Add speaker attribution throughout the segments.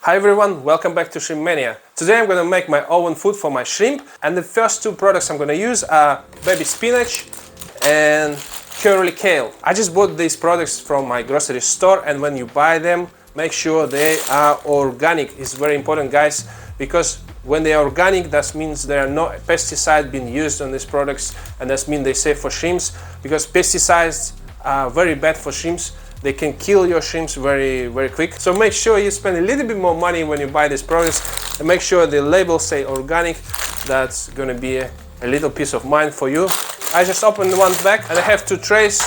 Speaker 1: Hi everyone, welcome back to Shrimp Mania. Today I'm going to make my own food for my shrimp, and the first two products I'm going to use are baby spinach and curly kale. I just bought these products from my grocery store, and when you buy them, make sure they are organic. It's very important, guys, because when they are organic, that means there are no pesticides being used on these products, and that means they're safe for shrimps, because pesticides are very bad for shrimps. They can kill your shrimps very quick. So make sure you spend a little bit more money when you buy these products, and make sure the labels say organic. That's gonna be a little peace of mind for you. I just opened one bag and I have two trays.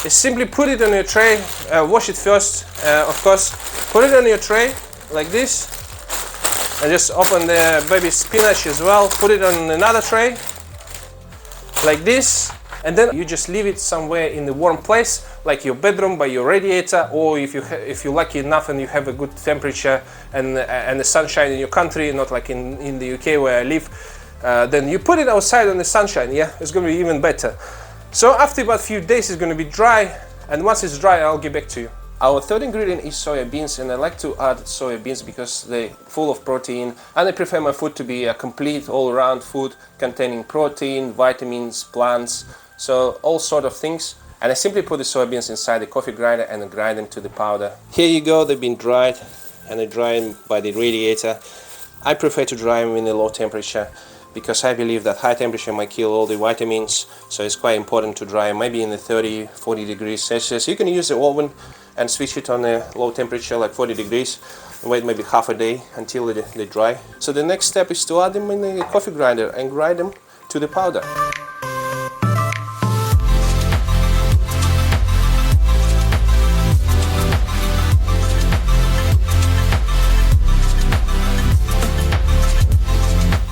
Speaker 1: You simply put it on your tray, wash it first, of course. Put it on your tray like this, and just open the baby spinach as well. Put it on another tray like this. And then you just leave it somewhere in the warm place, like your bedroom by your radiator, or if you're lucky enough and you have a good temperature and the sunshine in your country, not like in the UK where I live, then you put it outside on the sunshine. Yeah, it's going to be even better. So after about a few days it's going to be dry, and once it's dry I'll get back to you. Our third ingredient is soya beans, and I like to add soya beans because they're full of protein, and I prefer my food to be a complete all-around food containing protein, vitamins, plants, so all sort of things. And I simply put the soybeans inside the coffee grinder and grind them to the powder. Here you go, they've been dried, and I dry them by the radiator. I prefer to dry them in a low temperature because I believe that high temperature might kill all the vitamins, so it's quite important to dry them maybe in the 30-40 degrees Celsius. You can use the oven and switch it on a low temperature like 40 degrees and wait maybe half a day until they dry. So the next step is to add them in the coffee grinder and grind them to the powder.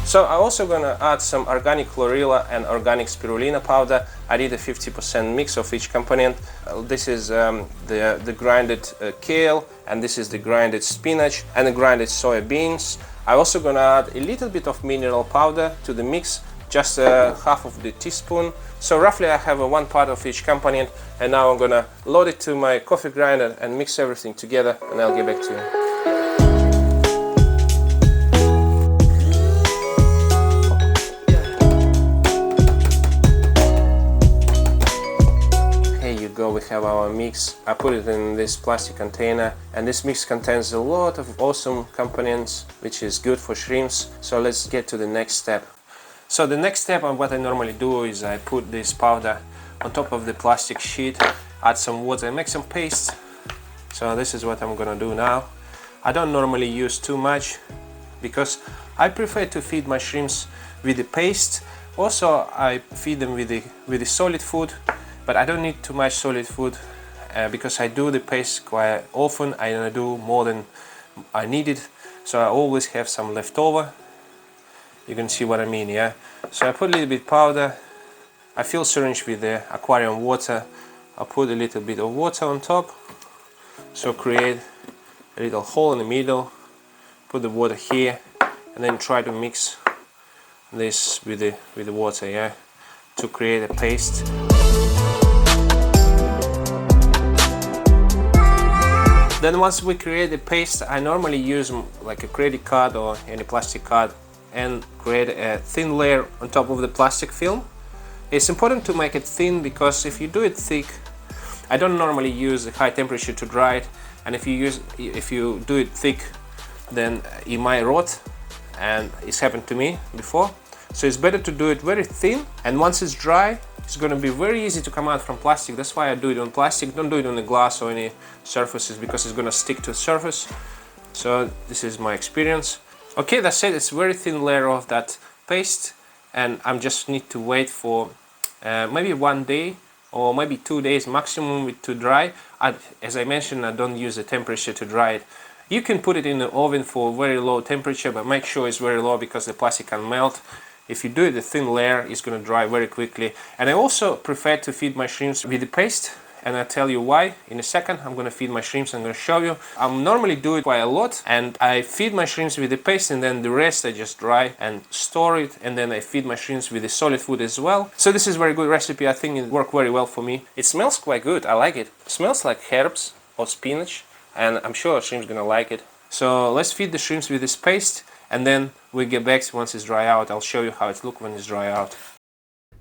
Speaker 1: So I'm also gonna add some organic chlorella and organic spirulina powder. I did a 50% mix of each component. This is the grinded kale, and this is the grinded spinach and the grinded soya beans. I'm also gonna add a little bit of mineral powder to the mix, just half of the teaspoon. So roughly I have 1 part of each component, and now I'm gonna load it to my coffee grinder and mix everything together, and I'll get back to you. We have our mix. I put it in this plastic container, and this mix contains a lot of awesome components which is good for shrimps. So let's get to the next step. So the next step, and what I normally do, is I put this powder on top of the plastic sheet, add some water and make some paste. So this is what I'm gonna do now. I don't normally use too much because I prefer to feed my shrimps with the paste. Also I feed them with the solid food, but I don't need too much solid food because I do the paste quite often. I do more than I needed, so I always have some left over. You can see what I mean, yeah? So I put a little bit powder. I fill syringe with the aquarium water. I put a little bit of water on top, so create a little hole in the middle. Put the water here, and then try to mix this with the water, yeah, to create a paste. Then once we create the paste, I normally use like a credit card or any plastic card and create a thin layer on top of the plastic film. It's important to make it thin because if you do it thick, I don't normally use a high temperature to dry it, and if you do it thick, then it might rot, and it's happened to me before. So it's better to do it very thin, and once it's dry, it's going to be very easy to come out from plastic. That's why I do it on plastic. Don't do it on the glass or any surfaces because it's going to stick to the surface. So this is my experience. Okay, that's it. It's a very thin layer of that paste, and I just need to wait for maybe 1 day or maybe 2 days maximum to dry. As I mentioned, I don't use the temperature to dry it. You can put it in the oven for very low temperature, but make sure it's very low because the plastic can melt. If you do it a thin layer, it's going to dry very quickly. And I also prefer to feed my shrimps with the paste, and I'll tell you why in a second. I'm going to feed my shrimps, I'm going to show you. I normally do it quite a lot, and I feed my shrimps with the paste, and then the rest I just dry and store it, and then I feed my shrimps with the solid food as well. So this is a very good recipe. I think it worked very well for me. It smells quite good. I like it. It smells like herbs or spinach, and I'm sure shrimp's gonna like it. So let's feed the shrimps with this paste, and then we get back once it's dry out. I'll show you how it looks when it's dry out.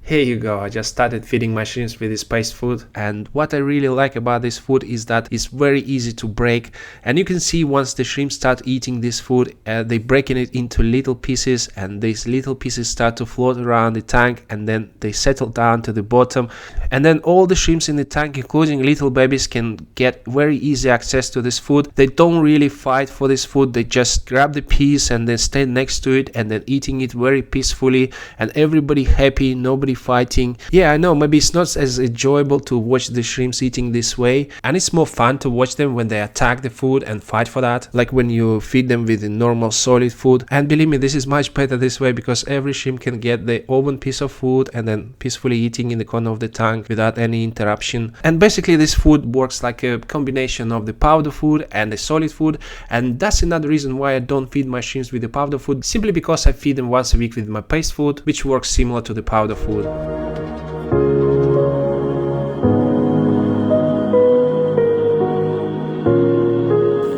Speaker 1: Here you go, I just started feeding my shrimps with this paste food, and what I really like about this food is that it's very easy to break, and you can see once the shrimps start eating this food, they breaking it into little pieces, and these little pieces start to float around the tank, and then they settle down to the bottom, and then all the shrimps in the tank, including little babies, can get very easy access to this food. They don't really fight for this food, they just grab the piece and then stand next to it and then eating it very peacefully, and everybody happy, nobody fighting. Yeah, I know, maybe it's not as enjoyable to watch the shrimps eating this way, and it's more fun to watch them when they attack the food and fight for that, like when you feed them with the normal solid food. And believe me, this is much better this way, because every shrimp can get their own piece of food and then peacefully eating in the corner of the tank without any interruption. And basically this food works like a combination of the powder food and the solid food, and that's another reason why I don't feed my shrimps with the powder food, simply because I feed them once a week with my paste food, which works similar to the powder food.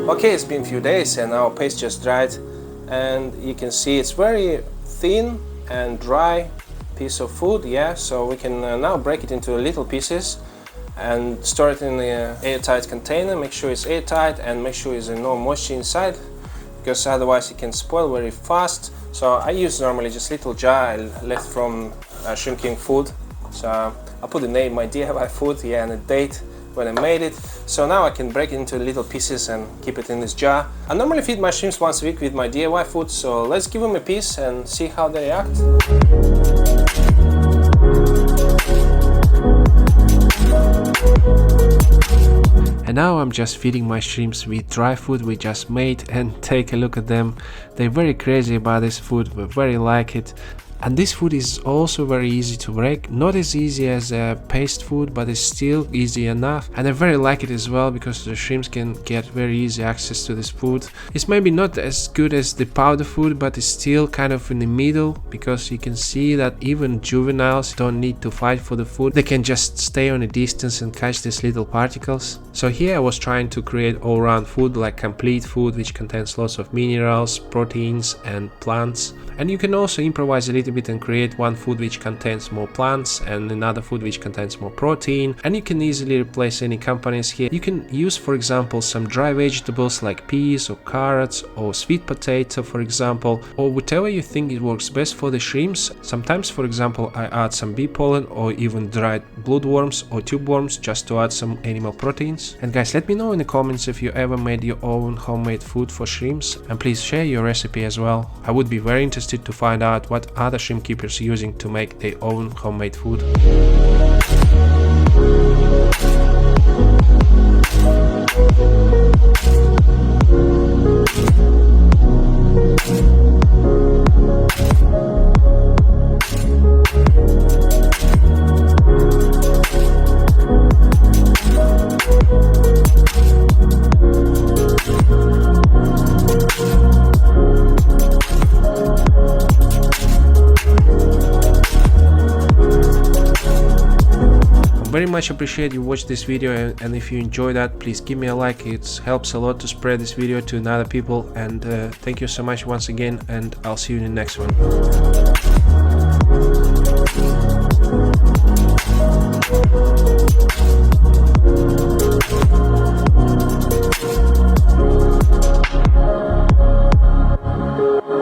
Speaker 1: Okay, it's been a few days and our paste just dried, and you can see it's very thin and dry piece of food. Yeah, so we can now break it into little pieces and store it in an airtight container. Make sure it's airtight and make sure there's no moisture inside, because otherwise it can spoil very fast. So I use normally just little jar left from Shrimp King food. So I put the name, my DIY food, yeah, and the date when I made it. So now I can break it into little pieces and keep it in this jar. I normally feed my shrimps once a week with my DIY food, so let's give them a piece and see how they react. And now I'm just feeding my shrimps with dry food we just made, and take a look at them. They're very crazy about this food, but very like it. And this food is also very easy to break, not as easy as paste food, but it's still easy enough. And I very like it as well, because the shrimps can get very easy access to this food. It's maybe not as good as the powder food, but it's still kind of in the middle, because you can see that even juveniles don't need to fight for the food. They can just stay on a distance and catch these little particles. So here I was trying to create all-round food, like complete food, which contains lots of minerals, proteins and plants. And you can also improvise a little bit and create one food which contains more plants and another food which contains more protein, and you can easily replace any components here. You can use, for example, some dry vegetables like peas or carrots or sweet potato, for example, or whatever you think it works best for the shrimps. Sometimes, for example, I add some bee pollen or even dried bloodworms or tube worms just to add some animal proteins. And guys, let me know in the comments if you ever made your own homemade food for shrimps, and please share your recipe as well. I would be very interested to find out what other shrimp keepers are using to make their own homemade food. Very much appreciate you watch this video, and if you enjoy that, please give me a like. It helps a lot to spread this video to other people, and thank you so much once again, and I'll see you in the next one.